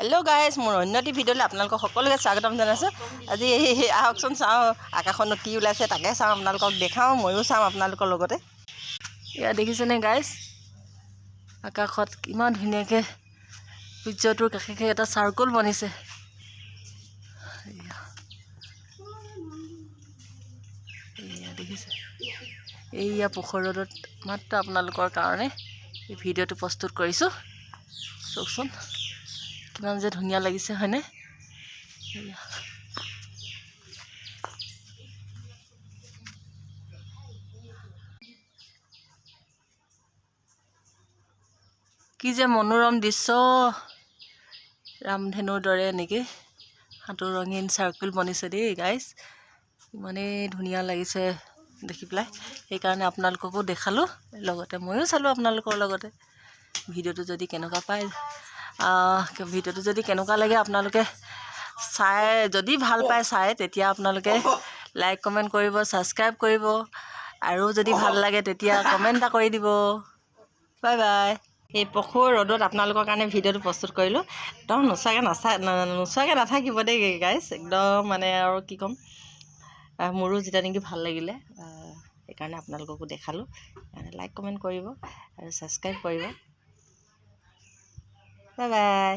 Hello' guys, মোৰ অন্যটি ভিডিঅ'লৈ আপোনালোকক সকলোকে স্বাগতম জনাইছোঁ। আজি আহকচোন চাওঁ আকাশখনত কি ওলাইছে, তাকে চাওঁ, আপোনালোকক দেখাওঁ, ময়ো চাম আপোনালোকৰ লগতে। এয়া দেখিছেনে গাইজ, আকাশত কিমান ধুনীয়াকৈ সূৰ্যটোৰ কাষে কাষে এটা চাৰ্কল বনিছে। এয়া দেখিছে, এইয়া পোখৰ ৰ'দত মাত্ৰ আপোনালোকৰ কাৰণে এই ভিডিঅ'টো প্ৰস্তুত কৰিছোঁ। চাওকচোন কিমান যে ধুনীয়া লাগিছে, হয়নে? কি যে মনোৰম দৃশ্য, ৰামধেনুৰ দৰে এনেকৈ হাতৰ ৰঙীন চাৰ্কুল বনিছে দেই গাইজ। ইমানেই ধুনীয়া লাগিছে দেখি পেলাই, সেইকাৰণে আপোনালোককো দেখালোঁ, লগতে ময়ো চালোঁ আপোনালোকৰ লগতে। ভিডিঅ'টো যদি কেনেকুৱা পায়, ভিডিঅ'টো যদি কেনেকুৱা লাগে আপোনালোকে চাই, যদি ভাল পায় চাই, তেতিয়া আপোনালোকে লাইক কমেণ্ট কৰিব, ছাবস্ক্ৰাইব কৰিব, আৰু যদি ভাল লাগে তেতিয়া কমেণ্ট এটা কৰি দিব। Bye bye. এই পখৰ ৰ'দত আপোনালোকৰ কাৰণে ভিডিঅ'টো প্ৰস্তুত কৰিলোঁ। একদম নোচোৱাকৈ নাথাকিব দেই গাইজ, একদম মানে আৰু কি ক'ম, মোৰো যেতিয়া নেকি ভাল লাগিলে, সেইকাৰণে আপোনালোককো দেখালোঁ। লাইক কমেণ্ট কৰিব আৰু ছাবস্ক্ৰাইব কৰিব। Bye bye.